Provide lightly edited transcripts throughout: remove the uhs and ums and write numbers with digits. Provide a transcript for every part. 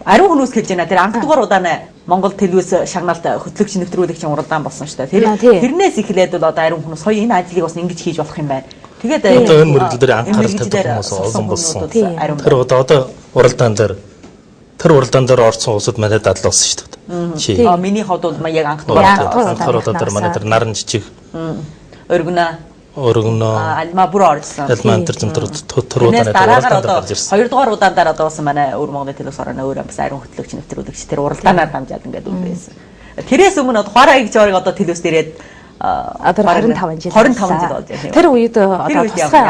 ариун хүмүүс хэлж байна. Тэр анхдугаар удаанаа Монгол телевиз шагналт хөтлөгч нэвтрүүлэгчийн уралдаан болсон шүү дээ. Тэрнээс эхлээд бол одоо ариун хүмүүс хоёр энэ ажлыг бас ингэж хийж болох юм байна. Тэгээд одоо энэ мөрөглөл дээр анхаарал татах хүмүүс олон болсон. Тэр одоо уралдаан дээр орсон улсууд манай дадлаа болсон шүү дээ. Миний хувьд бол яг анхдугаар удаа манай тэр наран жижиг Өргөнөө альма бүр орсон. Альма энэ тэр удаа хоёрдугаар удаанаар одоо бас манай өвөр Монголын телевиз орно өөр бас ариун хөтлөгч нэвтрүүлэгч тэр уралдаанаар дамжаад ингээд үлдээсэн. Тэрээс өмнө хуараа гэж одоо телевиз дээрээд одоо 25 жил болж байна. Тэр үед одоо тусгай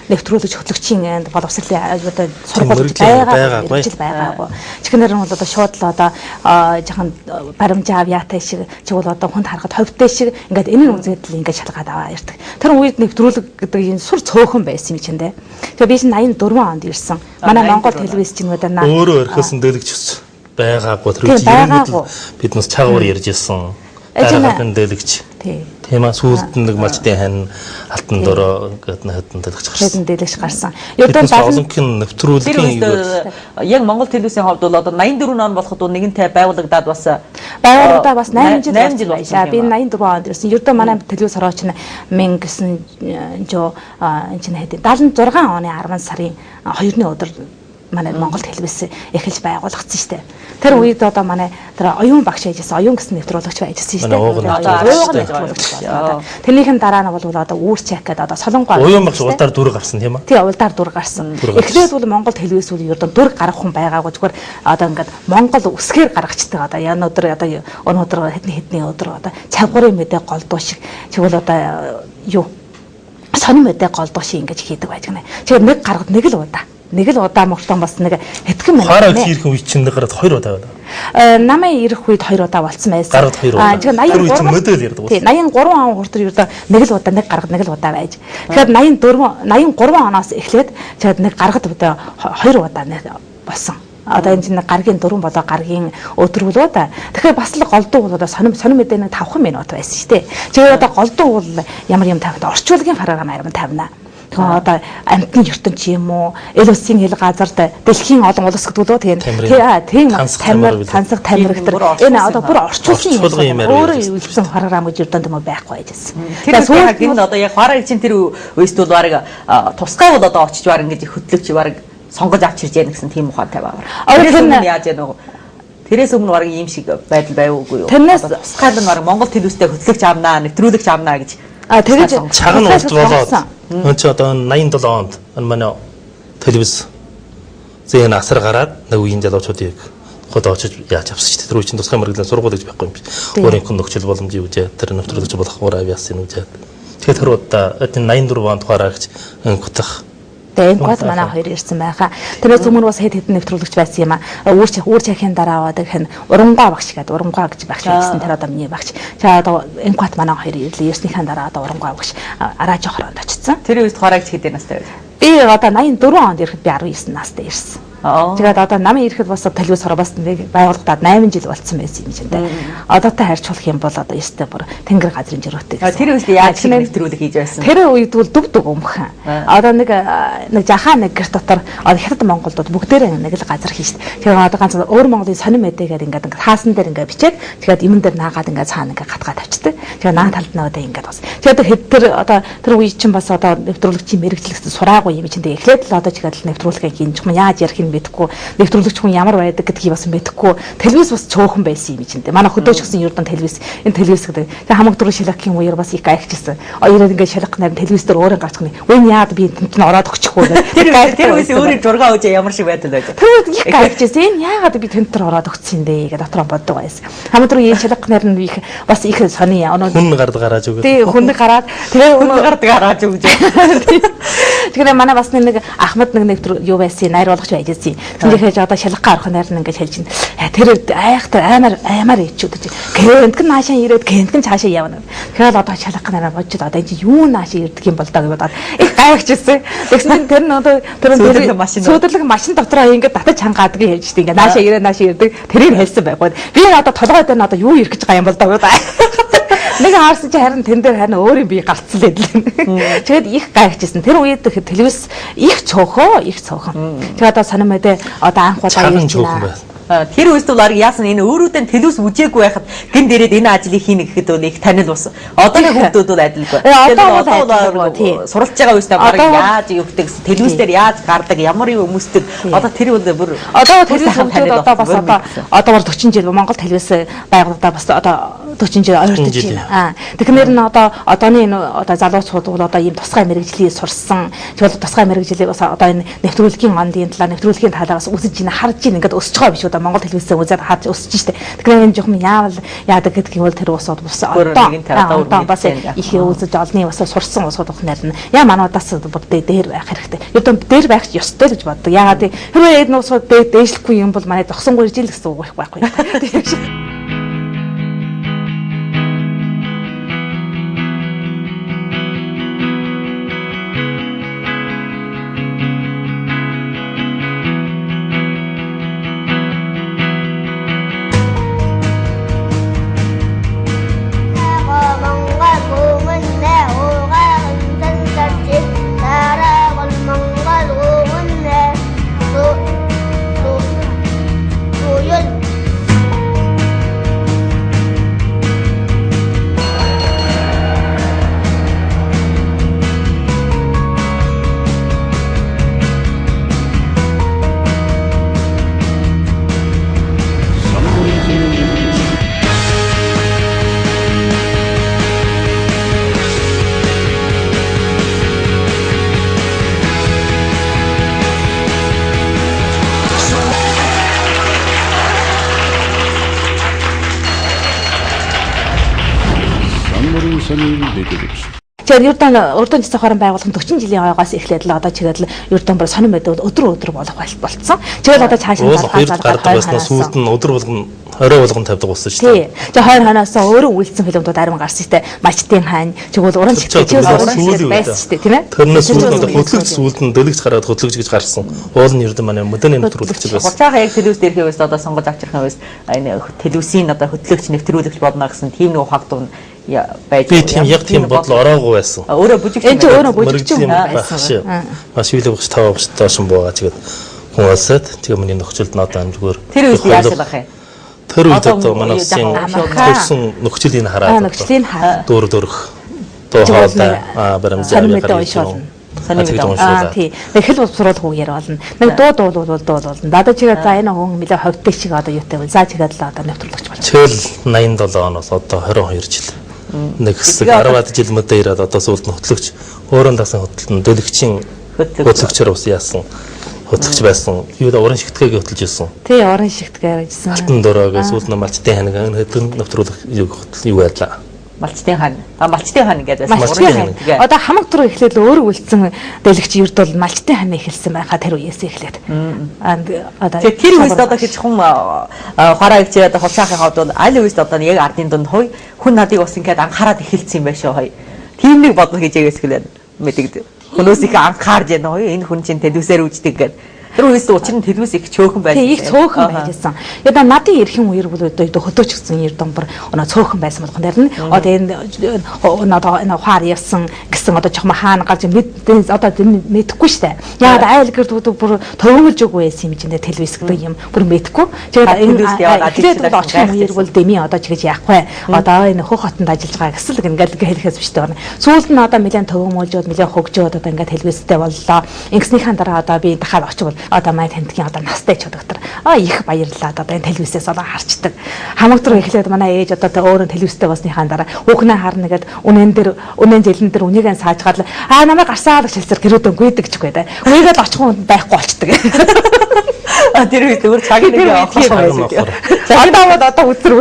нэвтрүүлэгч хөтлөгчийн боловсролын одоо сургууль байгаагүй. Чихнэр нь бол одоо шууд л одоо жоохон баримжаа авьяатай шиг чиг бол одоо хүнд харахад ховтой шиг ингээд энэ үзэгдэл ингээд шалгаад аваа ярьдаг. Тэр үед нэвтрүүлэг гэдэг энэ сур цөөхөн байсан юм чинь дээ. Тэгээ би чинь 84 онд ирсэн. Манай Монгол телевиз чинь удаа өөрөө орхисон дэлгэж өссөн байгаагүй. Тэр үед бид нас чагаар ярьж ирсэн. Дараагийн дэлгэж. Тийм аа сүүлд нэг малчдын хань алтан дөрөө гэдэг нь хэдэн дэлгэж гарсан. Хэдэн дэлгэж гарсан. Ердөө олонхын нэвтрүүлгийн яг Монгол телевизийн хувьд бол одоо 84 он болоход нэгэнтэй байгуулагдаад бас 8 жил байлаа. Би 84 онд ирсэн. Ердөө манай телевиз хорооч нь 76 оны 10 сарын 2-ны өдөр манай Монгол телевиз эхэлж байгуулагдсан шүү дээ. Тэр үед одоо манай тэр оюун багш ажилласан, оюун гэсэн нэвтрүүлэгч ажилласан шүү дээ. Тэрнийхэн дараа нь бол одоо үүрчэк гэдэг одоо солонгой оюун багш улдаар дүр гарсан тийм үү? Тий, улдаар дүр гарсан. Эхлээд бол Монгол телевиз үл ердөө дүр гаргах хүн байгаагүй зүгээр одоо ингээд Монгол үсгээр гаргачдаг одоо ян өдөр одоо өнөөдөр хэдний өдөр одоо цавгарын мэдээ голдуу шиг чигвэл одоо юу сонин мэдээ голдуу шиг ингэж хийдэг байж гэнэ. Тэгэхээр нэг гаргад нэг л удаа мөртөн бас нэг хэдхэн минут. Хараа ирэх үе чинь гараад 2 удаа байна. Намаа ирэх үед 2 удаа болсон байсан. Гараад 2 удаа. Тэгэхээр 83 модель ярьдаг уу? Тий, 83 он хүртэл ердөө нэг л удаа нэг гаргад нэг л удаа байж. Тэгэхээр 83 оноос эхлээд тэгээд нэг гаргад удаа 2 удаа болсон. Одоо энэ чинь гаргийн 4 болоо гаргийн өдрүүлөө да. Тэгэхээр бас л голдуу бол одоо сонин мэдээ нэг 5 минут байсан шүү дээ. Тэгээд одоо голдуу бол ямар юм тавихад орчуулгын програм тавина. Тэгээ одоо амтны ертөнц юм уу? Элөсийн хэл газарт дэлхийн олон улс гэдэг үү тийм тансаг тамир гэдэг. Энэ одоо бүр орчуулсан юм. Өөрөө үйлдсэн програм гэж ертөнд юм байхгүй байжсэн. Тэр сүүлд энэ одоо яг хараа чинь тэр үест бол баг тусгай бол одоо очиж баг ингэж хөтлөгч баг сонгож авч ирж яах гэсэн тийм ухаантай байгаа. Тэрээс өмнө яаж яах вэ? Тэрээс өмнө баг ийм шиг байдал байвуугүй юу? Тэрнээс тусгай л баг Монгол телевизтэй хөтлөгч авнаа, нэвтрүүлэгч авнаа гэж тэгэж чаган улд болоод энэ ч одоо 87 онд манай телевиз зэн асар гараад нэг үеийн залуучуудыг хот очиж яаж авсан ч тэр үе чинь тусгай мэрэглийн сургууль гэж байхгүй юм биш. Өөрийнх нь нөхцөл боломжийг үзээд тэр нэвтрүүлэгч болох гурав авьяасын үзээд тэгэхээр тэр удаа энэ 84 онд хараагч гутах энэ гол манай хоёр ирсэн байхаа. Тэрээс өмнө бас хэд хэдэн нэвтрүүлэгч байсан юм аа. Үүр чахын дараа аваад их урангуй багш гэдэг урангуй гэж багш байсан. Тэр одоо миний багш. За одоо энэ гол манай хоёр ирлээ. Ирснийхэн дараа одоо урангуй багш араа жохоронд очсон. Тэр үед хараагч хэдийн настай вэ? Би одоо 84 онд ирэхэд би 19 настай ирсэн. Тэгээд одоо намын ирэхэд бас телевиз хороо бас байгуулагдаад 8 жил болцсон байсан юм чинь дээ. Одоотой харьцуулах юм бол одоо ёстой бүр тэнгэр газрын жирөөтэй. Тэр үед яаж нэвтрүүлэг хийж байсан? Тэр үед бол дүг өмхөн. Одоо нэг жахаа нэг гэрт дотор хятад Монголдод бүгдээрээ нэг л газар хийсэн. Тэгэхээр одоо ганц өөр Монголын сонин мэдээгээр ингээд хаасан дээр ингээд бичээд тэгээд юмн дээр наагаад ингээд цаана ингээд гатгаад тавьчихдаг. Тэгээд наан талд нь одоо ингээд бас. Тэгээд тэр одоо тэр үе чинь бас одоо нэвтрүүлэгчийн мэрэгчлэгс сураагүй юм чинь дээ. Эхлээд л одоо чигээр нэвтрүүлгээ хийж юм яаж ярих нь мэдэхгүй, нэвтрүүлэгч хүн ямар байдаг гэдгийг бас мэдэхгүй. Телевиз бас цөөхөн байсан юм чинь дээ. Манай хөдөөч гэсэн ердөн телевиз энэ телевиз гэдэг. Тэгээд хамаг дөрөв шилэкхийн үеэр бас их гайхчихсан. Оёроо ингээд шилэх нарийн телевиз дээр өөрөө гарчихна. Үн яад би тэнд нь ороод өгчихгүй. Тэр үеэс өөрөө жургаа үжээ ямар шиг байдал байж. Тэр их гайхчихсан. Энэ яагаад би тэнд дээр ороод өгсөн дээ гэдэг дотроо боддог байсан. Хамаг дөрөв энэ шилэх нарийн их бас их сони хүн гараад өгөө. Тий, хүн гараад тэгээ хүн гараад өгөө. Тэгэхээр манай бас нэг Ахмад нэг юу байсан найр болгоч байжсэн. Тэндээс одоо шалгахаа орох найр нь ингэж хэлж байна. Тэр айхтар аймаар ичүүд гэж. Гэнтгэн наашаа ирээд гэнтгэн цаашаа явна. Тэгэхээр одоо шалгах найраа бодчиход одоо энэ юу наашаа ирдэг юм бол даа гэдэг их гайхажсэн. Тэгсэн тэр нь одоо суудлаг машин дотроо ингэж татаж хангаадаг юм хэлж штий. Ингээ наашаа ирдэг тэрийг хэлсэн байхгүй. Би одоо толгой дээр нь одоо юу ирэх гэж байгаа юм бол даа гэдэг. Нэг хаарсан чи харин тэн дээр харин өөр юм би гарцсан байдлаа. Тэгээд их гайхажсэн. Тэр үед телевиз их цөөхөн. Тэгээд одоо санамэдэ одоо анх удаа ирсэн. Тэр үст бол арга яасан энэ өөрөөдөө телевиз үзээгүй байхад гин дээрээ энэ ажлыг хийнэ гэхэд бол их танил бас. Одооны хүмүүсд бол адилгүй. Одоо суралж байгаа үстэй бараг яаж явдаг телевиз дээр яаж гардаг ямар юм өмсдөг одоо тэр бол бүр одоо телевиз хүмүүс одоо бас одоо бол 40 жил Монгол телевиз байгууллагаа бас одоо 40 жил ойртож байна. Тэгэхээр нь одооны энэ одоо залуучууд бол одоо ийм тусгай мэрэгжлийг сурсан. Тэгвэл тусгай мэрэгжлийг бас одоо энэ нэвтрүүлгийн ондын талаар нэвтрүүлгийн талаас үзэж ийн харж ийн ингээд өсөж байгаа биш үү? Монгол телевизээ үзээд харж өсөж штэ. Тэгэхээр энэ жоохон яадаг гэдгийг бол тэр усууд бас одоо бас их үзэж олны бас сурсан усууд ухнаар нь яа манайдаас бүр дээр байх хэрэгтэй. Ердөө дээр байх ёстой гэж боддог. Яагаад хэрвээ энэ усууд дээшлэхгүй юм бол манай зогсонгүй жил гэсэн үг байхгүй. Тийм шиг. Тэгэхээр Урдын цэцэг хорон байгууллагын 40 жилийн ойгоос эхлээд л одоо чигээд л Урдын бүр сонин байдаг өдөр болох болцсон. Чигээд одоо цаашаа гардаг байсан сүүлд нь өдөр болгон орой болгон тавьдаг болсон шүү дээ. Тэгээ 20 хоноос өөрөө үйлдсэн фильмүүд ариун гарсан шүү дээ. Малчтын хань чигвэл уран чигчээс байсан шүү дээ тийм ээ. Тэрнээс сүүлд хөтлөгч сүүлд нь дөлөгч гараад хөтлөгч гэж гарсан. Уул нь Урдын манай модерн нэвтрүүлэгч байсан. Хурцаагаа яг телевиз дээрхээ байсан одоо сонгож авчрахын байсан энэ телевизийн одоо хөтлөгч нэвтрүүлэгч болно гэсэн тийм нэг хагтуун байж би тийм яг тийм бодол ороогүй байсан. Өөрөө бүжигч энэ ч өөрөө бүжигч юм байсан. Маш их багш тав багш тоосон буугаа тэгээд хүн олсод тэгээ миний нөхцөлд надад амжгүй. Тэр үед яашлах юм? Тэр үед одоо манай төрсөн нөхцөлийг хараад дөөр дөрөх доохолтой баримжаа тий. Хэл боловсруулах үгээр болно. Нэг дуу болно. Надад чигээ за энэ хүн нэлээ ховдтой шиг одоо юутай вэ? За чигээд л одоо нэвтрүүлэгч болж. Чигээл 87 оноос одоо 22 жил. Нэг хэсэг 10-аад жил мөдөө ирээд одоо сүүлд нь хөтлөгч өөрөө дасан хөтлөлтөнд дөлөгчийн хөтлөгчөөр ус яасан. Хөтлөгч байсан. Юу да уран шигтгэгийг хөтлөж ирсэн. Тий, уран шигтгэгээ гэсэн. Алтан дөрөөгээ сүүлд нь малчтын ханиг энэ нэвтрүүлэх юу байлаа. Малчтын хан. Малчтын хан гэдэг байсан. Одоо хамаг туруу эхлээд өөрөө үлдсэн дэлгч ерд бол малчтын хан эхэлсэн байхаа тэр үеэс эхлээд. Одоо тэр үеэс одоо гэж хүн хараа гэж одоо хулцаахын хавд бол аль үеэс одоо яг ардын дунд хой хүн надыг бас ингээд анхаарал эхэлсэн юм байна шүү хой. Тийм нэг бодол хийж ягээс эхлээд мэдэгд. Хүнөөс их анхаарж яана хой энэ хүн чинь телевизээр үздэг гэдэг. Тэр үеэс учир нь телевиз их цөөхөн байсан. Тий, их цөөхөн байжсэн. Одоо надын эрхийн үеэр бол одоо хөдөөч гэсэн Эрдэнэ бүр цөөхөн байсан болох нь одоо энэ хаар явсан гэсэн одоо жоохон хаана гарч одоо мэдэхгүй штэ. Яг айл гэрдүүд бүр төвөмөлж өгөө байсан юм чинь телевиз гэдэг юм бүр мэдэхгүй. Тэгээд энэ очих үеэр бол дэми одоо чигэж яах вэ? Одоо энэ хөх хотод ажиллаж байгаа гэсэн л ингээд хэлэхээс биш дээ. Сүүлд нь одоо нэлээд төвөмөлжөөд нэлээд хөгжөөд одоо ингээд телевизтэй боллоо. Ингэснийхэн дараа одоо би дахиад очивол одоо май тантгийн одоо настай ч доктор их баярлалаа одоо энэ телевизээс одоо харчдаг. Хамаг туруу эхлээд манай ээж одоо өөрөө телевизтэй болсныхаа дараа хүүхнээ харна гэд үнэн зэлэн дээр үнийгээ саажгаад намайг гарсаа гэж хэлсээр гэрүүдэн гүйдэг ч үгүй дээ. Гүйгээд очих хүн байхгүй болчдөг. Тэр үед өөр цагийн нэг явах байсан. Одоо үзэр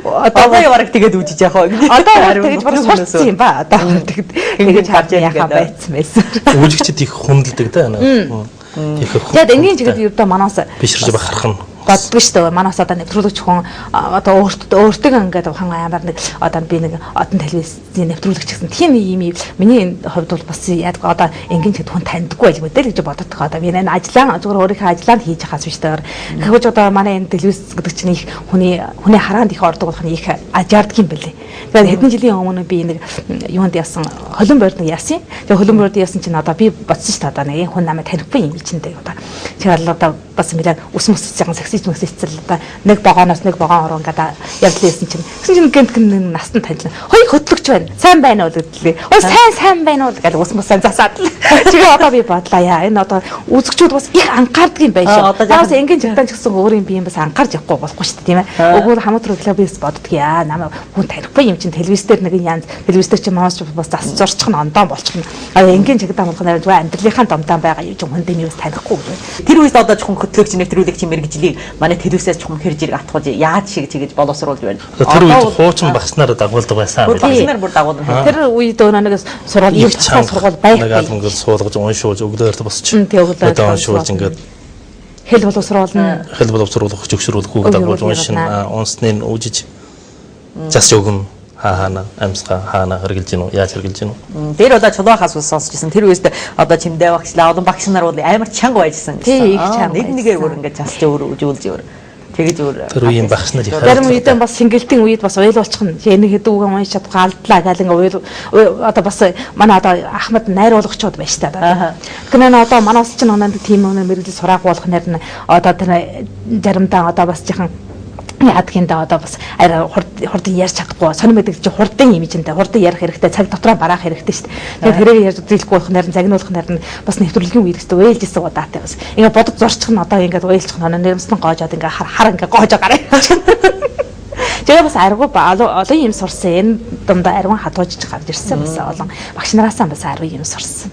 одоо явараг тэгээд үжиж яах вэ? Одоо тэгж бүр сурцсан юм ба. Одоо тэгж харж яхаа байцсан байсан. Үйлчлэгчд их хүндэлдэг да. Тэгээд энгийн чигээр ердөө манаас бишрж бахарах нь боддог шүү дээ. Манайс одоо нэвтрүүлэгч хүн одоо өөртөө ингээд амар нэг одоо би нэг одон телевизийн нэвтрүүлэгч гэсэн тийм ийм миний хувьд бол бас яг одоо энгийн хэд хүн таньдаггүй байл мэдээ л гэж боддог. Одоо би энэ ажиллаа зүгээр өөрийнхөө ажиллааг хийж хаас биш дээ. Гэвч одоо манай энэ телевиз гэдэг чинь их хүний хараанд их ордог болох нь их ажаарддаг юм бэлээ. Тэгээд хэдэн жилийн өмнө би нэг юунд яасан холон борд нэг яасан. Тэгээд холон борд яасан чинь одоо би бодсон шүү дээ. Одоо нэг хүн намайг танихгүй юм чинь дээ одоо. Тэгэхээр одоо бас нэлээд ус мөсцсөн саксиж мөсцөл одоо нэг богооноос нэг богоон орон гэдэг явдлээсэн чинь гэсэн чинь гэнт гэн настан таньлаа. Хоёр хөтлөгч байна. Сайн байна уу гэдлээ. Ой сайн байна уу гэж ус мөсөн засаад. Тэгээ одоо би бодлаа яа. Энэ одоо үзэгчүүд бас их анхаардаг юм байна шүү. Бас энгийн жигтан ч гэсэн өөрийн биеийн бас анхаарч явахгүй болохгүй шүү дээ тийм ээ. Өгөр хамаатруу клубээс боддог яа. Намайг хүн танихгүй юм чинь телевиз дээр нэг янз телевиз дээр чинь маус бас засч зорчих нь ондоо болчих нь. Энгийн жигтан болох нь зүгээр амьдралынхаа домдоо байгаа юм чинь хүн дэмээс танихгүй. Тэр үед одоо жоохон хөтлөгч нэвтрүүлэгч мэрэгжлийг манай телевизээс жоохон хэрж ирэх атгуулж яаж шиг чигэж боловсруулж байна. Тэр үед хуучин багснаар дагуулдаг байсан. Багснаар бүр дагуулдаг. Тэр үед өөрөө нэг сургууль ийм сургууль байхгүй. Нэг аль ингээд суулгаж уншуулж өглөөрт босч. Тэгээ уншуулж ингээд хэл боловсруулна. Хэл боловсруулах зөвшөөрөх хүүг дагуулж уншина. Унсны үжиж зас өгнө. Хаана амсга хаана хэрглэж гинөө яаж хэрглэж гинөө. Тэр удаа чулуухаас ус сонсчихсан. Тэр үеэс одоо чимдээ багшлаа олон багш нар бол амар чанга байжсан. Тий их чанга. Нэг нэгээр бүр ингээд засч өөр үзүүлж өөр. Тэгэж өөр. Тэр үеийн багш нар их. Зарим үедээ бас сингэлтийн үед бас уйлуулчих нь. Энийг хэдэн үгэн унш чадахгүй алдлаа гал ингээд одоо бас манай одоо Ахмад найруулагчуд байж та одоо. Тэгэхээр одоо манаас ч нэг тийм мэрэгжил сураах болох нэр нь одоо тэр заримдаа одоо бас жихэн яадгиндаа одоо бас хурдан ярьж чадахгүй сонир мэддэг чи хурдан юм чинтэй хурдан ярих хэрэгтэй цаг дотроо бараах хэрэгтэй шүү дээ. Тэгээд тэрээр ярьж дийлэхгүй байх нэр нь загнуулах нэр нь бас нэвтрүүлгийн үед өстө уйлжсэн удаатай бас. Ингээ бодож зорчих нь одоо ингээд уйлчих нь нэрмсэн гоожоод ингээ хар ингээ гоожоо гараа. Тэгээ бас аргу олон юм сурсан. Энэ дундаа аргун хатуужж гарч ирсэн бас олон багш нараасаа бас аргу юм сурсан.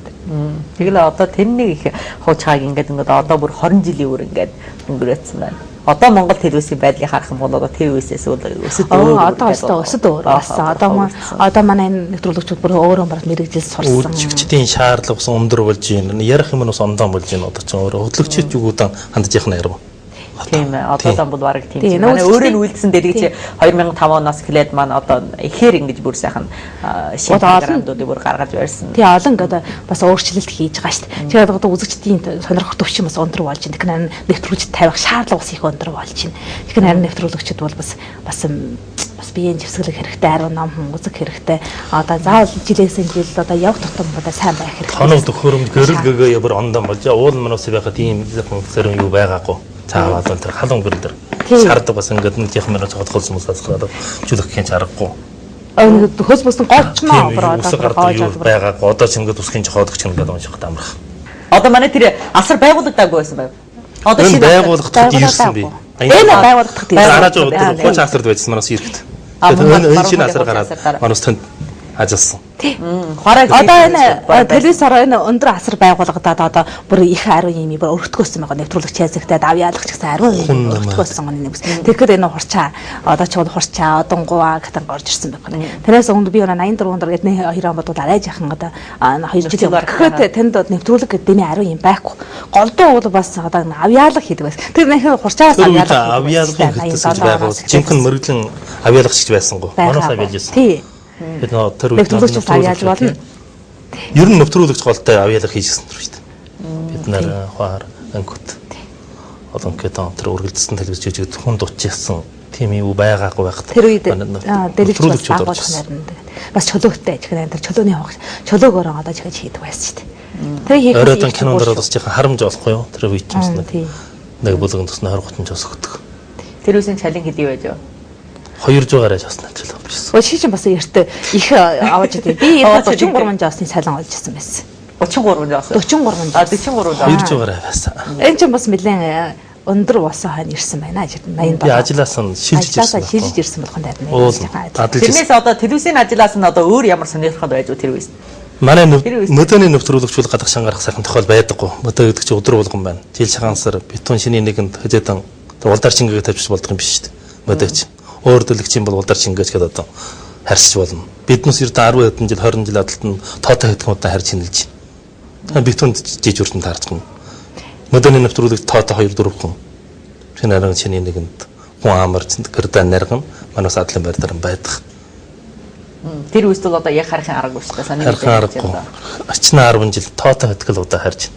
Тэгэл одоо тэрнийг их хуучгааг ингээд одоо бүр 20 жилийн өөр ингээд өнгөрөөцсөн байна. Одоо Монгол телевизийн байдлыг харах юм бол одоо тэр үесээс өсөд өөр. Одоо өсөд өөр болсон. Одоо манай нэвтрүүлэгчид бүр өөрөө бараг мэрэгжил сурсан. Үйлчлэгчдийн шаардлага бас өндөр болж байна. Ярих юм нь бас ондоо болж байна. Одоо ч өөрөө хөтлөгчид югуудаа хандж явах нь ярив. Тийм ээ. Одоо бол бараг тийм. Манай өөрөө нь үйлдэлсэн дэрэг чи 2005 оноос эхлээд маань одоо ихээр ингэж бүр сайхан шинэ програмдуудыг бүр гаргаж барьсан. Тий олон одоо бас өөрчлөлт хийж байгаа шүү дээ. Тэгэхээр одоо үзэгчдийн сонирхох төвшин бас өндөр болж байна. Тэгэхээр нэвтрүүлэгчд тавих шаардлага бас их өндөр болж байна. Тэгэхээр нэвтрүүлэгчд бол бас биеийн живсгэлэх хэрэгтэй, ариун ном үзэх хэрэгтэй. Одоо заавал жилээс жил одоо явах тутам одоо сайн байх хэрэгтэй. Тоног төхөөрөмж гэрэл гэгээ бүр ондоо болж уул манаас байхад ийм зэрэг юу байгаагүй. Цаавал тэр халуун гэрэл дэр шаарддаг бас ингээд нэг тийх мөрөж хотголсон хүмүүс асуулаад чүлэх гэж аргагүй. Ингээд хөөс бусны голчмаа одоо гоож байгаагүй. Одоо ч ингээд усхийн жохоодох ч ингээд унших таамрах. Одоо манай тэр асар байгуулагдаагүй байсан байв. Одоо шинэ байгуулагдахад ирсэн би. Энэ байгуулагдахад ирсэн. Гараж өөр хууч асард байсан манаас ирэхэд. Энэ шинэ асар гараад манаас танд ажилласан. Одоо энэ телевизээр энэ өндөр асар байгуулагдаад одоо бүр их ариун юм бүр өртгөөсөн байгаа нэвтрүүлэгч язагтаад авьяалагч гэсэн ариун өртгөөсөн юм. Тэгэхээр энэ хурцаа одоо ч хурцаа одонгуа гэдэг орж ирсэн байна. Тэрээс өмнө би 84 онд гэдэг хоёр он бодвол арай жахан одоо 2 жил гэхэд тэнд нэвтрүүлэг гэдэг дэмий ариун юм байхгүй. Голдуу бол бас одоо авьяалаг хийдэг байсан. Тэр нэг хурцаас авьяалаг хийдэг байгуул жинхэнэ мөрөглөн авьяалагч байсангүй. Манаас авьяалж байсан. Тий. Бид нөө тэр үед нэвтрүүлэгч авьяалж болно. Ер нь нэвтрүүлэгч голтой авьяалах хийжсэн шүү дээ. Бид нар хаар ангут олон гэдэг тэр үргэлжлсэн телевиз жижиг хүн дутчихсан тийм юу байгаагүй байх. Тэр үед дэлгэцүүлэгч байгуулах нарнд бас чөлөөтэй тэгэхээр энэ чөлөөний хавах чөлөөгөөр одоо жигэж хийдэг байсан шүү дээ. Тэр хийх оройдон кинондор бас жоохон харамж болохгүй юу? Тэр үед ч нэг бүлгэн тусна 20 30 жос өгдөг. Тэр үеийн цалин хэдий байж вэ? 200-аар жаснаа ч л авчихсан. Чи чинь бас эрт их аваад идэв. Би 43 жаасны цалин олж ирсэн байсан. 33 жаас. 43 жаас. 44 жаас. 200-аар байсан. Энэ чинь бас нэлээд өндөр болсон хань ирсэн байна. 87. Би ажлаас нь шилжиж ирсэн болох нь байна. Тэрнээс одоо телевизийн ажлаас нь одоо өөр ямар сонирхол байж үү тэр үеэс? Манай мөдөний нэвтрүүлэгч бол гадах шангарах сайхан тохиол байдаггүй. Мөдө гэдэг чинь өдөр болгон байна. Жил шагаансаар битүүн шиний нэгэнд хэзээдэн улдар чингээ тавьчих болдог юм биш шүү дээ. Мөдөч. Өөр дэлгэцийн бол улдар чингээж гэдэг одоо харьцаж болно. Биднээс ердөө 10 хэдэн жил 20 жил адалт нь тоотой хэдхэн удаа харьж хинэлж байна. Битүүнд жиж үрдэн таардаг юм. Мөдөний нэвтрүүлэгч тоотой 2 4 хүн шинээр чиний нэгэнд хүн амарч гэрдэн нарган манаас адлан байр дараа байдаг. Тэр үстэл одоо яг харахын аргагүй шүү дээ. Саний аргагүй. Ачна 10 жил тоотой хөтгөл удаа харж.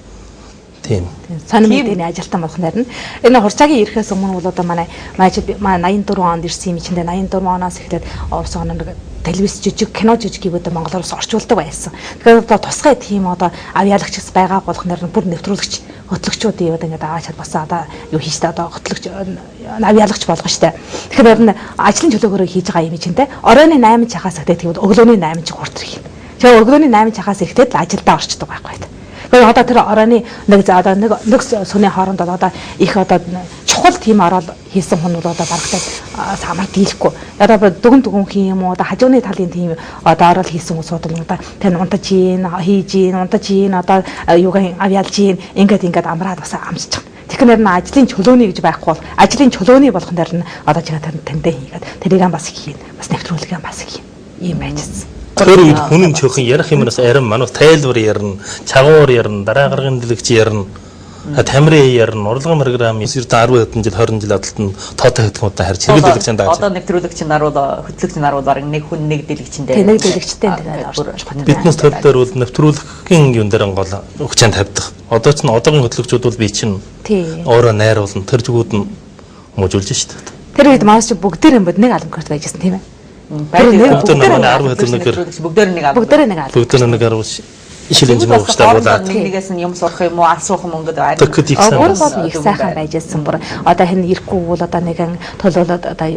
Тийм. Сонир мэдээний ажилтан болох нь энэ хурцаагийн ирэхээс өмнө бол одоо манай 84 онд ирсэн юм чинь 84 оноос эхлээд Орос оноо нэг телевиз жижиг кино жижигүүд Монголоос орчуулдаг байсан. Тэгэхээр одоо тусгай тийм одоо авьяалагчс байгаа болох нэр бүр нэвтрүүлэгч хөтлөгчүүд яваад ингээд аваад чадвасаа одоо юу хийжтэй одоо хөтлөгч авьяалагч болгоо штэ. Тэгэхээр ажлын төлөөгөөрөө хийж байгаа юм чинь те оройны 8 чахаас ихтэй тэгвэл өглөөний 8 чих хурд ирэх. Тэгээ өглөөний 8 чахаас ихтэй л ажилдаа орчдөг байхгүй. Тэгээ одоо тэр оройны нэг сүний хооронд одоо их одоо чухал тийм ороод хийсэн хүн бол одоо барагтай самар дийлэхгүй. Одоо дүгэн хийм юм уу одоо хажууны талын тийм одоо ороод хийсэн хүмүүсүүд нь одоо тань унтаж ийн, хийж ийн, унтаж ийн одоо юугаа авьяалж ийн ингээд амраад бас амсчих. Тэгэхээр нэр нь ажлын чөлөөний гэж байхгүй бол ажлын чөлөөний болгон дээр нь одоо чигээ тандаа хийгээд тэрийг бас хийн. Бас нэвтрүүлгээ бас хийн. Ийм байжсэн. Тэр үед хүн чөөхөн ярих юмнаас арим манус тайлбар ярина, чагуур ярина, дараа гаргын дэлгэц ярина, тамирын ярина, урлагын програмын 10 хэдэн жил 20 жил адалтанд тоотой хэдгүүдээ харж хэрэглүүлэгч дааж. Одоо нэвтрүүлэгч наруул хөтлөгч наруул баг нэг хүн нэг дэлгэцтэй. Нэг дэлгэцтэй тэгээд биднес төр дээр бол нэвтрүүлгийн юм дээр гол өгчэнд тавьдаг. Одоо ч одоогийн хөтлөгчүүд бол би чинь өөрөө найруулна, тэр зүгүүд нь мужуулж шүү дээ. Тэр үед маш бүгдээр юм бод нэг албан карт байжсэн тийм ээ. Бүгдээр нэг 10 ишил инженер ууштай болоод нэгнээс нь юм сурах юм уу алсуух юм ингээд арай бол их сайхан байжсэн бүр одоо хэн ирэхгүй бол одоо нэгэн төлөөлөд одоо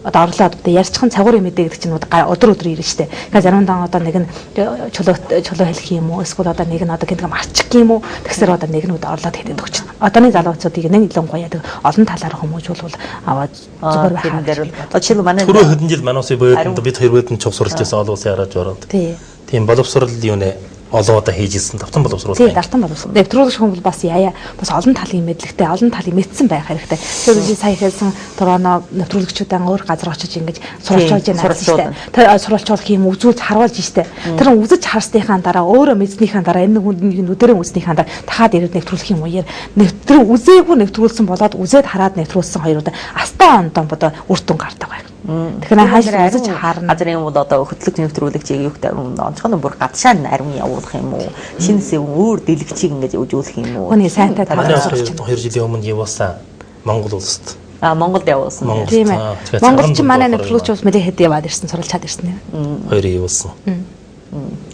орлоод одоо ярьцхан цагуурын мэдээ гэдэг чинь өдөр ирнэ штэ. Тэгэхээр заримдаа одоо нэг нь чөлөө хэлэх юм уу эсвэл одоо нэг нь одоо гинтгэ марчих юм уу тэгсэр одоо нэг нь орлоод хэдэд өгч. Одооны залуучуудыг нэг илүү гоё яадаг олон талаар хүмүүжүүлвэл аваад зүгээр байхаа дээр одоо жишээл манай түрүү хэдэн жил манайс боёд бид хоёр бэдэн чог суралж байсан олон улсын хараад ороод. Тийм боловсрал юу нэ олон удаа хийжсэн давтан боловсруулах. Тийм давтан боловсруул. Нэвтрүүлэгч хүн бол бас яая бас олон талын мэдлэгтэй, олон талын мэдсэн байх хэрэгтэй. Тэр үгүй сая хэлсэн турооно нэвтрүүлэгчүүдэн өөр газар очиж ингэж суралж байгаа юм шүү дээ. Тэр суралцуулах юм үзүүлж харуулж штэ. Тэр үзэж харсныхаа дараа өөрөө мэдснийхаа дараа энэ хүнд нүдэрэн үзнийхаа дараа тахаад ирээд нэвтрүүлэх юм уу? Нэвтрүү үзээгүй нэвтрүүлсэн болоод үзээд хараад нэвтрүүлсэн хоёроо астаа ондон бодоо үр дүн гардаг байх. Тэгэхээр хаашаа үзэж харна. Газрын бол одоо хөтлөгч нэвтрүүлэгчийг юутай онцгой бүр гадшаа нарийн явуулах юм уу? Шинэсээ өөр дэлгэцийг ингэж үзүүлэх юм уу? Хүний сайнтай таалагдах. 2 жилийн өмнө явуулсан Монгол улсад. Монголд явуулсан. Тийм ээ. Монголч манай нэвтрүүлэгч ус мэдээ хэд яваад ирсэн суралцаад ирсэн юм. Хоёрыг явуулсан.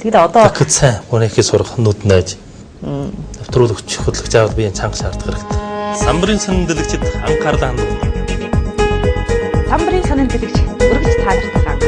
Тэгээд одоо гэхэд сайн үнэхээр сурах нүд найж. Нэвтрүүлэгч хөтлөгч аваад би чанга шаардах хэрэгтэй. Самбарын сонин дэлгэцэд анхаарлаа хандуул. Самбарын сонин дэлгэц өргөж та нартай хаа.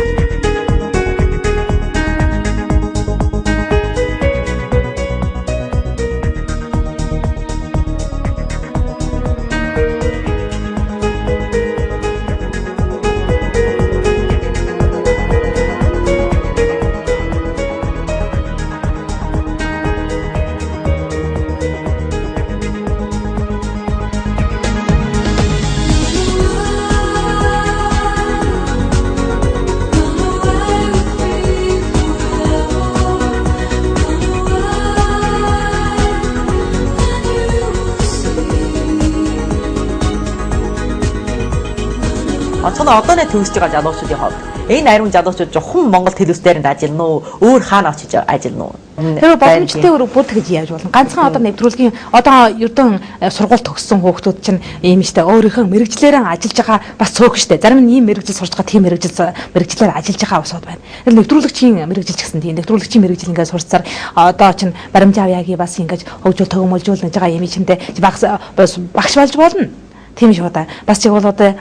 Онцгой одооны төвсж байгаа залуучуудын хувьд энэ ариун залуучууд зөвхөн Монгол телевизээр нь ажиллана уу? Өөр хаана очиж ажиллана уу? Тэр боломжтой өөр бүр тэгж яаж болно? Ганцхан одоо нэвтрүүлгийн одоо ердөө сургууль төгссөн хүүхдүүд чинь ийм штэ өөрийнхөө мэрэгжлээрээ ажиллаж байгаа бас цөөх штэ. Зарим нь ийм мэрэгжил сурж байгаа тийм мэрэгжлээр ажиллаж байгаа усуд байна. Тэр нэвтрүүлэгчийн мэрэгжил ч гэсэн тийм нэвтрүүлэгчийн мэрэгжил ингээд сурцаар одоо чинь баримжаа авьяагийн бас ингээд хөгжүүл төгөмөлжүүл гэж байгаа юм чиндээ багш болж болно. Тийм шүү да. Бас чиг бол одоо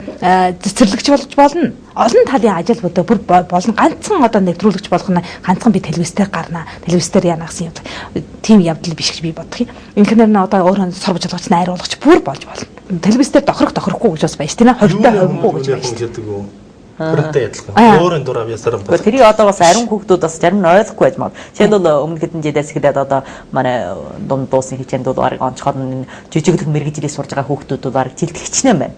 цэцэрлэгч болж болно. Олон талын ажил бүр болно. Ганцхан одоо нэвтрүүлэгч болох нь ганцхан би телевизээр гарна. Телевизээр яана гэсэн юм. Тийм явдал биш гэж би бодох юм. Инхнэр нь одоо өөрөө сурвалж болгоч найруулгач бүр болж болно. Телевизээр тохирохгүй гэж бас байж тийм ээ. Хортой ховгүй гэж байна. Тэрнтэй адилхан. Өөрөнд дур авьяасаар байна. Тэрийг одоо бас ариун хүүхдүүд бас зарим нь ойлгохгүй байж магад. Жишээлбэл өмнө хэдэн жилээс эхлээд одоо манай дунд дуусын хичээнд бол барыг онцгой жижиглэх мэрэгжлийг сурж байгаа хүүхдүүд бол барыг жилд хичнээн байна.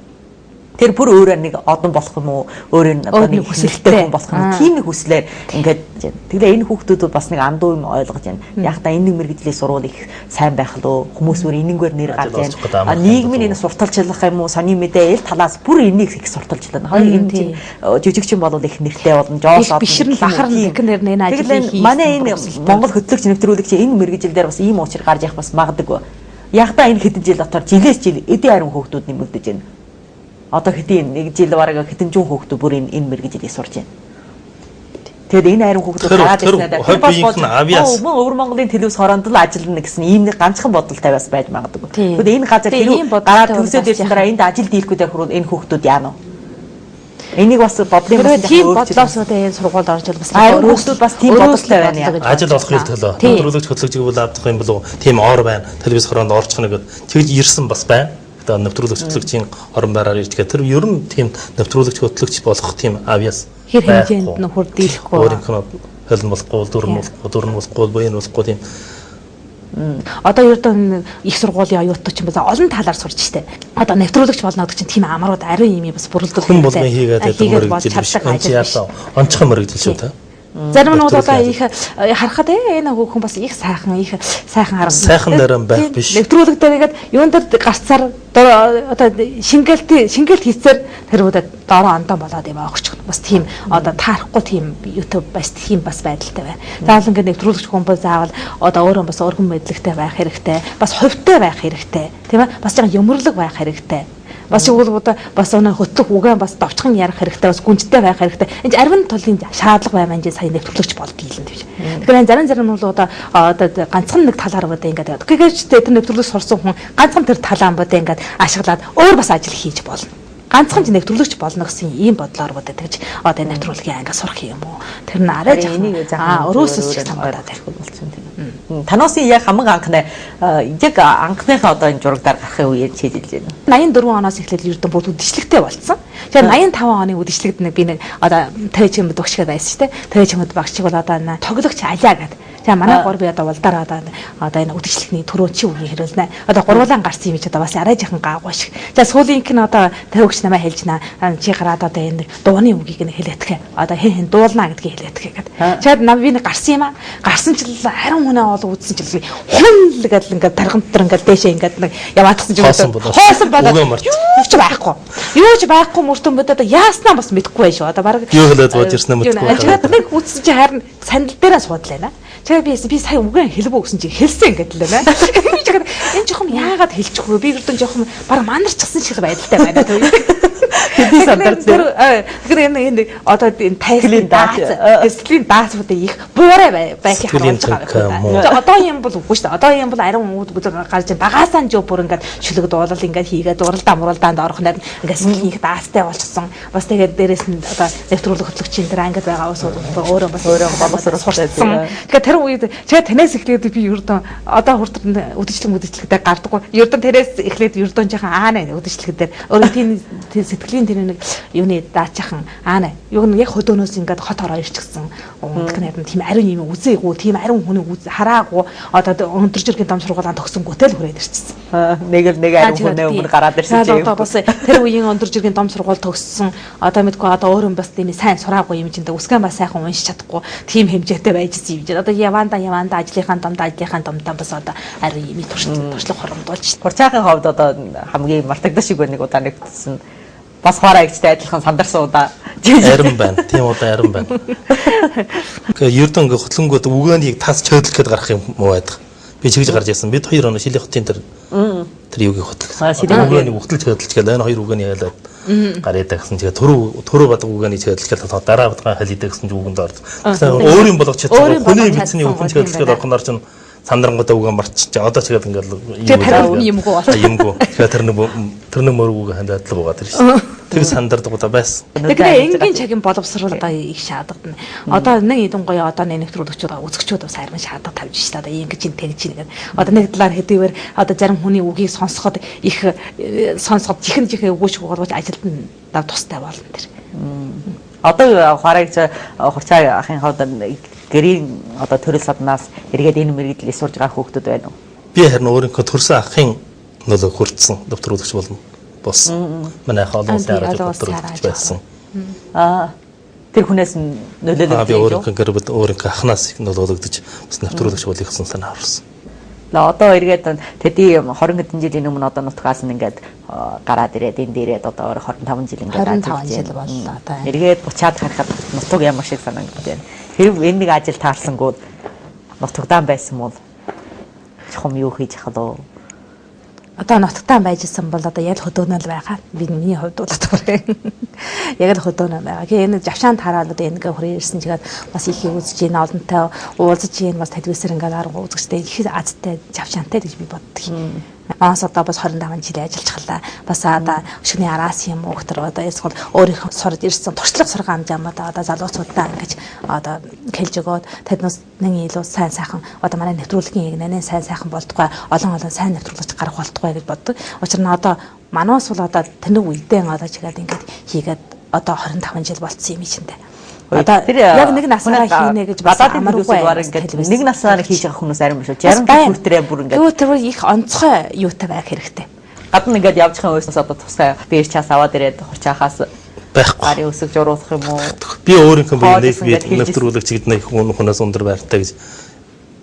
Тэр бүр өөрөө нэг одон болох юм уу? Өөрөө одоо нэг хүсэлтэй хүн болох юм. Тийм нэг хүслээр ингээд тэгэхээр энэ хүүхдүүд бас нэг андуу юм ойлгож байна. Яг та энэ нэг мэрэгжлийн сургууль их сайн байх лөө хүмүүс өөр энэнгээр нэр гарч байна. Нийгмийн энэ сурталчлах юм уу? Сони мэдээ эл талаас бүр энийг их сурталчлана. Хоёр энэ чинь жижигчин болол их нэртэй болно. Жоос одон бишрэн бахар нэг нэр нэ ажил хийх. Манай энэ Монгол хөтлөгч нэвтрүүлэгч энэ мэрэгжилдэр бас ийм уучир гарч явах бас магадгүй. Яг та энэ хэдэн жил дотор жилээс жил эдийн харин хүүхдүүд нэмэгдэж байна. Одоо хэдийн нэг жил бараг хэдэн зуун хүүхдүүд бүр энэ мэрэгжилийг сурж байна. Тэгэд энэ харин хүүхдүүд гараад ирсэнээр өвөр Монголын телевиз хороонд л ажиллана гэсэн ийм нэг ганцхан бодол тавиас байж магадгүй. Тэгэд энэ газар хэрэг гараад төгсөөд ирсэн дараа энд ажил дийлэхгүй дахруу энэ хүүхдүүд яана уу? Энийг бас бодлын тийм бодлоос энэ сургуульд орж бас өөрсдөө бас тийм бодолтой байна. Ажил олохын төлөө нэвтрүүлэгч хөтлөгчийг бол авдах юм болов тийм ор байна. Телевиз хороонд орчих нэг тэгж ирсэн бас байна. Одоо нэвтрүүлэгч хөтлөгчийн орон байраар ирж байгаа. Тэр ер нь тийм нэвтрүүлэгч хөтлөгч болох тийм авьяас хэр хэмжээнд нь хүрдэлэхгүй. Өөрийнхөө хөлн болохгүй, дөрн болохгүй, буян болохгүй тийм. Одоо ердөө их сургуулийн оюутан ч юм бол олон талаар сурч штэ. Одоо нэвтрүүлэгч болно гэдэг чинь тийм амрууд ариун юм бас бүрэлдэхүүн хүн болгон хийгээд мөрөгдөл биш. Онцгой мөрөгдөл шүү та. Зарим нь бол одоо их харахад энэ хүүхэн бас их сайхан харагдана. Сайхан дээрэн байх биш. Нэвтрүүлэг дээргээд юунд дээр гарцаар одоо шингэлт хийцээр тэр үедээ дороо андаа болоод яваа өгч бас тийм одоо таарахгүй тийм YouTube бас тийм бас байдалтай байна. Заавал ингээд нэвтрүүлэгч хүн бол заавал одоо өөрөө бас өргөн мэдлэгтэй байх хэрэгтэй. Бас хувьтай байх хэрэгтэй. Тийм ээ? Бас жаа юмрлаг байх хэрэгтэй. Бас чигүүл бас өнөө хөтлөх үгэн бас давчхан ярих хэрэгтэй, бас гүнжтэй байх хэрэгтэй. Энд арвин толын шаардлага байна гэж сайн нэвтрүүлэгч болд дийлэн гэж. Тэгэхээр зарим нь бол одоо ганцхан нэг талаар бодоо ингээд. Гэхдээ тэр нэвтрүүлэг сурсан хүн ганцхан тэр талаа бодоо ингээд ашиглаад өөр бас ажил хийж болно. Ганцхан ч нэвтрүүлэгч болно гэсэн ийм бодлоор бодоо тэгж одоо нэвтрүүлгийн ангиас сурах юм уу? Тэр нь арай энийг өрөөсөө ч санагдаад байх болсон тийм. Таносын яг хамаг анхны яг анхныхаа одоо энэ зурагтаар гарахын үеэр чийлж байна. 84 оноос эхлээд ердөө бүгд үдшилттэй болцсон. Тэгэхээр 85 оны үдшилтэд нэг би нэг одоо төвчмөд багшгаа байсан шүү дээ. Төвчмөд багшиг бол одоо тоглогч алиа гэдэг. Тэгээ манай гур би одоо улдаар одоо энэ үдшилтний төрөө чи үгийг хэрүүлнэ. Одоо гурвуулан гарсан юм чи одоо бас арай жахан гаагуй шиг. За сүүлийнх нь одоо төвөгч намайг хэлж наа чи гараад одоо энэ дууны үгийг нь хэлээтгэе. Одоо хэн дуулна гэдгийг хэлээтгэе гэдэг. Тэгээд нам би нэг гарсан юм аа. Гарсан ч л харин хүнээ олоо үзсэн ч л хүн л гэдэг ингээд тархантар ингээд дээшээ ингээд нэг яваадсан ч хоосон болоод юу ч байхгүй. Юу ч байхгүй мөртөн бод одоо яаснаа бас мэдэхгүй байх шүү. Одоо баг юу хэлээд бууж ирсэн юм мэдэхгүй. Тэгээд нэг үзсэн чи харин сандал дээрээ суудлаа наа. Тэгээд би сая үгэн хэлбөө гэсэн чи хэлсэн ингээд л байна. Би ч гэдэг энэ жоохон яагаад хэлчихгүй би гэрдэн жоохон баг манарчсан шиг байдалтай байна. Хэдий сандарч тэгэхээр энэ одоо энэ тайслийн даацууд их буурай байхыг харуулж байгаа. Одоо юм бол үгүй шүү дээ. Одоо юм бол ариун үүд гарч багаасаа жоо бүр ингээд шүлэг дуулал ингээд хийгээд уралдаа муралдаанд орох нар ингээд их даацтай болчихсон. Бас тэгээд дээрэс нь одоо нэвтрүүлэг хөтлөгчийн дээр ангид байгаа ус өөрөө бас боловсрол сурсан. Тэгэхээр тэр үед танаас эхлээд би ердөө одоо хүртэл үдшилтэй гардаггүй. Ердөө тэрээс эхлээд ердөө жоохон аана үдшилтэй дээр өөрөө тийм сэтгэлийн тэр нэг юуны даачахан аана юу нэг яг хөдөөнөөс ингээд хот ороо ирчихсэн. Тэгэхээр тийм ариун юм үзээгүй, тийм ариун хүний хараагүй одоо өндөр жиргийн дам сургуулаа төгсөнгүүтэй л хүрээд ирчихсэн. Нэг ариун хүний өмнө гараад ирсэн чинь. Одоо бас тэр үеийн өндөр жиргийн дам сургууль төгссөн. Одоо мэдгүй одоо өөрөө бас тийм сайн сураагүй юм чинь үсгэн бас сайхан уншиж чадахгүй тийм хэмжээтэй байжсэн юм чинь. Одоо яванда ажлынхаа домдаа бас одоо ариун юм туршлага хоромдуулж. Хурцаагийн ховд одоо хамгийн мартагдах шиг нэг удаа нэгтсэн. Бас хоорой эгчтэй адилхан сандарсан удаа арим байна. Тийм удаа арим байна. Ердөө ингээ хөтлөнгүүд үгээнийг тас чөйдлөх гээд гарах юм уу байдаг. Би чигж гарч яасан. Бид хоёр оноо шилийн хотын тэр юугийг хөтлөсөн. Үгээнийг ухтал чөйдэлж гээд энэ хоёр үгээний ялаад гараад гэсэн чигээ төрөө бадаг үгээний чөйдэлж гээд дараа бадгаа халидаа гэсэн үгэнд орд. Өөр юм болгоч чадсан. Хүний мэдсний үгэн чөйдэлж гээд орохноор чинь сандрангуудаа үгэн марчиж одоо ч тэгээд ингээл юмгүй болчихсон. Юмгүй. Тэгэхээр тэр нэг мөрөг ханд адил буугаад ирж шээ. Тэр сандардаг удаа байсан. Тэгэхээр энгийн цагийн боловсрол одоо их шаардлагатай. Одоо нэг эдэн гоё одоо нэвтрүүлэгчүүд үзэгчүүд бас харин шаардлага тавьж шээ. Одоо ингэж ин тэгж ин гэдэг. Одоо нэг талаар хэдийгээр одоо зарим хүний үгийг сонсоход их чихэн үгүйч болгож ажилд нь тустай болно тэр. Одоо хараагч хурцаа ахын хавд гэрийн одоо төрөл саднаас эргээд энэ мэрэгдлийг сурж байгаа хүүхдүүд байна уу? Би харин өөрийнхөө төрсөн ахын нөлөө хүртсэн нэвтрүүлэгч болно. болсон. Манай олон улсын арга хөдөлгөж байсан. Тэр хүнээс нь нөлөөлөгдөж би өөрийнхөө ахнаас их нөлөөлөгдөж бас нэвтрүүлэгч болох гэсэн санаа орсон. Одоо эргээд тэдний 20 хэдэн жилийн өмнө одоо нутгаас нь ингээд гараад ирээд энэ дээрээ одоо 25 жил ингээд 25 жил боллоо одоо. Эргээд буцаад харахад нутаг ямар шиг санагдаж байна. Хэрэг энэ нэг ажил таарлсангүй нутагдаан байсан бол чухам юу хийж хадаа. Одоо нутагтаа байжсэн бол одоо яг хөдөөнөл байгаа. Миний хувьд бол одоо яг л хөдөөнөл байгаа. Тэгээ энэ завшаанд хараад одоо ингээ хүрээ ирсэн чигээд бас их үзэж ийн олонтой уулзаж ийн бас телевизээр ингээ арга үзэгчтэй их азтай завшаантай гэж би боддог. Манаас одоо бас 25 жил ажиллаж халаа. Бас одоо өшгөний араас юм уу гэтэр одоо эсвэл өөрийнхөө сурж ирсэн туршлага сургаан амжаамад одоо залуучуудаа ингэж одоо хэлж өгөөд тэднээс нэг илүү сайн сайхан одоо манай нэвтрүүлгийн нэнэ сайн сайхан болтугай олон сайн нэвтрүүлэгч гарах болтугай гэж боддог. Учир нь одоо манаас бол одоо тэнэг үедээ одоо чигээд ингэж хийгээд одоо 25 жил болцсон юм чинь. Одоо яг нэг насаараа хийнэ гэж гадаад амаргүй ингээд нэг насаараа хийж байгаа хүмүүс арим биш үү? 60 хүртэрээ бүр ингээд. Юу тэр их онцгой юутай байх хэрэгтэй. Гадна ингээд явж байгаа өснөөс одоо тусгай биер чаас аваад ирээд хурцаахаас байхгүй. Гарын өсөж уруулах юм уу? Би өөрийнхөө биеийг нэвтрүүлэгч гэдэг нэг хүнээс өндөр байртай гэж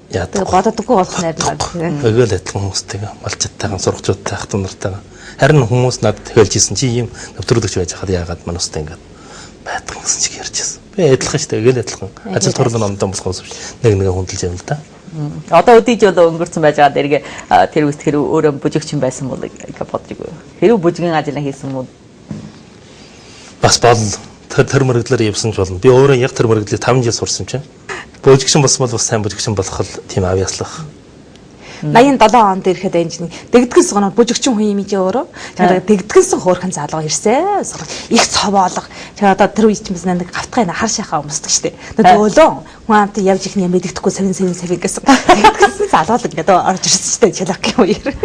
яадаг. Бододоггүй болох найрнаа. Өгөөл адилхан хүмүүстэйгээ малчтайгаа сургачуудтай ах トゥ нартайгаа. Харин хүмүүс надад хэлж исэн чи ийм нэвтрүүлэгч байж хаад яагаад манустай ингээд байдаг гэсэн чиг ярьжсэн. Би адилхан шүү дээ. Өгөөл адилхан. Ажил турлын ондон болохоос биш. Нэг хүндэлж юм л да. Одоо өдийж бол өнгөрцөн байж байгаа дэргээ тэр үст хэрэг өөрөө бүжигчин байсан бол гэж бодож байгаа. Хэрэг бүжгийн ажил хийсэн юм уу? Бас болно. Тэр мөрөглөөр явсан ч болно. Би өөрөө яг тэр мөрөглөөр 5 жил сурсан чинь. Бүжигчин болсон бол бас сайн бүжигчин болох л тийм авьяаслах. 87 онд ирэхэд энэ дэгдгэн сугнууд бүжигчин хүн юм ижээ өөрөө. Тэгэхээр дэгдгэн суг хөөрхөн залуу ирсэн. Их цовоолго. Тэгэхээр одоо тэр үеч юмс нэг гавтгай хар шахаа өмсдөг штеп. Өөлөө хүн амт явж их юм мэддэхгүй савин гэсэн. Дэгдгэн залуу ингээд орж ирсэн штеп чалагийн үеэр.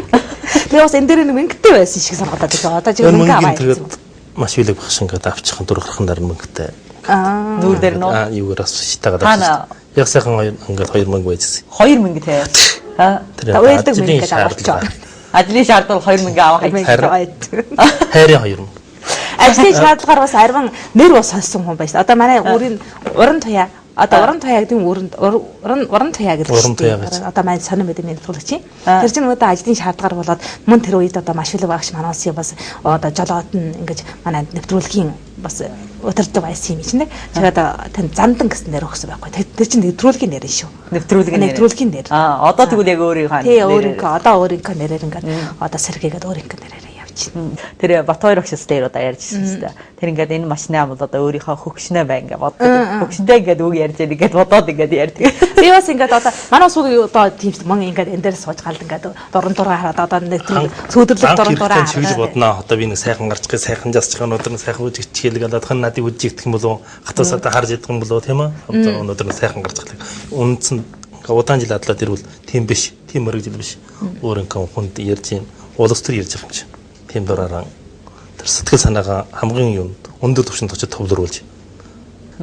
Тэгээ бас энэ дээр нэг мөнгөтэй байсан шиг санагдаад байна. Одоо жиг мөнгө аваад маш үлэг багш ингээд авчихсан дөрөв гархан дараа мөнгөтэй. Нүүр дээр нөө. Юугаар бас шитагаад авчихсан. Яг сайхан ингээд 2 мөнгө байжсэн. 2 мөнгө те. Уйлдаг мөнгө гэдэг авчихсан. Ажлын шаардлага 2 мөнгө авах хэрэгтэй. Хайрын 2 мөнгө. Ажлын шаардлагаар бас арван нэр бас сонсон хүн байсан. Одоо манай өөрийн уран туяа одоо уран туяа гэдэг нь уран туяа гэдэг чинь одоо манай сонир мэдээ нэвтрүүлэгч. Тэр чинь одоо ажлын шаардлагаар болоод мөн тэр үед одоо маш их багш манаас бас одоо жолоод нь ингэж манай нэвтрүүлгийн бас удирддаг байсан юм чинь. Тэгээд тань зандан гэсэн нэр өгсөн байхгүй. Тэр чинь нэвтрүүлгийн нэр шүү. Нэвтрүүлгийн нэр. Одоо тэгвэл яг өөрийнхөө. Тий өөрийнхөө одоо өөрийнхөө нэрээр ингээд одоо сэргээгээд өөрийнхөө нэрээр тэр Батбаяр багшаас дээр одоо ярьжсэн шүү дээ. Тэр ингээд энэ машины ам бол одоо өөрийнхөө хөгшнөө бай ингээд боддог. Хөгшнтэй ингээд үг ярьж байгаа ингээд бодоод ингээд ярьдаг. Би бас ингээд одоо манай суу одоо тийм мөн ингээд энэ дээр сууж галд ингээд дуран дураа хараад одоо нэг цөөдөрлөг дуран дураа хийж бодноо. Одоо би нэг сайхан гарч гээ сайхан жасчих юм өнөөдөр сайхан үжигч хэлэг одоо хан надыг үжигдэх юм болов хатаас одоо харж идэх юм болов тийм ээ. Одоо өнөөдөр сайхан гарч хэлэг. Үндсэн удаан жил адлаад ирвэл тийм биш. Тийм мөрөгжил биш. Өөрийнхөө хүнд ярьж юм. Улс төр ярьж байгаа юм чинь. Тийм дураараа тэр сэтгэл санаагаа хамгийн юм өндөр түвшинд очиж төвлөрүүлж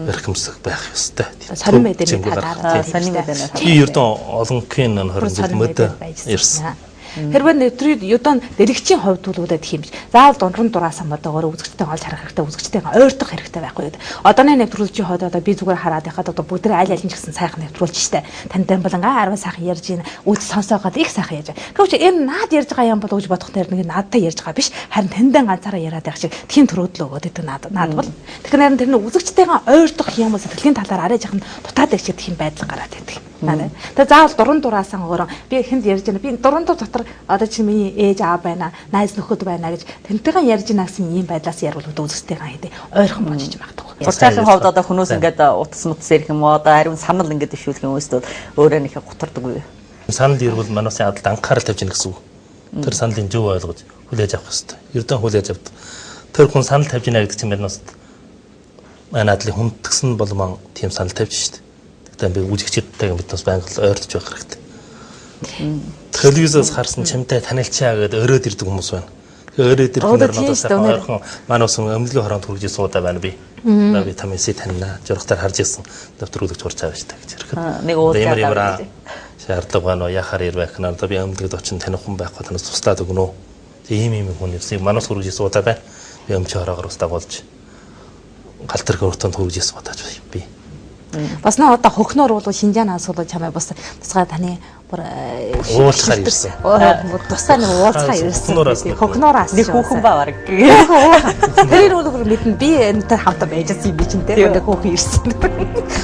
эрхэмсэх байх ёстой. Сонир мэдээ талаар сонир мэдээ. Би ердөө олон кинон 20 мөдө ирсэн. Хэрвээ нэвтрээд юудан дэлгэцийн хувьд бол үүдэх юм биш. Заавал дундран дураасан бодоогоор үзэгчтэй олж харах хэрэгтэй, үзэгчтэй ойртох хэрэгтэй байхгүй гэдэг. Одооны нэвтрүүлгийн хувьд одоо би зүгээр хараад яхад одоо бүгд аль аль нь ч гэсэн сайхан нэвтрүүлж штэ. Тантай болонгаа 10 сайхан ярьж ийн үз сонсоогоод их сайхан ярьж. Гэвч энэ наад ярьж байгаа юм болов гэж бодох нэр нэг наадтай ярьж байгаа биш. Харин таньдан ганцаараа яриад байх шиг тийм төрөөдлөө өгөөд гэдэг наад бол. Тэгэхээр тэр нь үзэгчтэйгээ ойртох юм бол сэтгэлийн талаар арай жахан дутаад байх шиг тийм байдал гараад байдаг. Тэгээ заавал дуран дураасан өөрөө би хэнд ярьж байна. Би дуран дур дотор одоо чи миний ээж аав байна, найз нөхөд байна гэж тэнтэйгэн ярьж байна гэсэн ийм байдлаас ярил үзэстэйгэн хэдий ойрхон бодож магадгүй. Урьдчилан хувьд одоо хүмүүс ингээд утас мутас ирэх юм уу одоо ариун санал ингээд дэвшүүлэх юм өөрсдөө өөрөө нэг гутардаг үү. Санал ирвэл манайсын адалд анхаарал тавьж гэнэ гэсэн үг. Тэр саналын зөв ойлгож хүлээж авах хэрэгтэй. Ердөө хүлээж авд. Тэр хүн санал тавьж гэнэ гэдэг чинь манайс манай адлын хүндгсэн болмон тийм санал тавьж штт. Тэгтээ би үзэгчдтэйгээ бид бас байнга ойртож байх хэрэгтэй. Телевизээс харсан чимтэй танилцаа гэдэг өрөөд ирдэг хүмүүс байна. Өрөөд ирэх хүмүүс ойрхон манайс өмлөгийн хоронд хүргэж суудаа байна би. Би тамиси таньна. Журхтаар харж ирсэн. Нэвтрүүлэгч хурж байгаа штэ гэж ирэхэд. Нэг уулзаад шаардлага байна уу? Яхаар ирвэх нэ. Одоо би өмлөгд очин таних хүн байхгүй танаас туслаад өгнө үү ийм хүн юмсыг манаас хүргэж ирсэн удаа бай. Би өмчөө хараагаар устаа болж галтар гөртөнд хүргэж ирсэн удаач би. Бас наа одоо хөхнөр бол Шинжаанаас бол чамайг бас тусгай таны бүр уулзахаар ирсэн. Тусгай нэг уулзахаар ирсэн. Хөхнөөраас нэг хүүхэн баа баг. Тэр өөр мэднэ би энэтэй хамтаа байж байгаа юм би чинь те нэг хүүхэн ирсэн.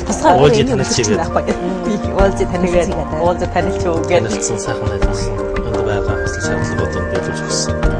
Тусгай уулзж танилцчихээ. Би уулзж танилцчихээ. Уулзж танилцчихөө гэж. Танилцсан сайхан байсан. Энд байгаа бас шаардлага бодон байж өгсөн.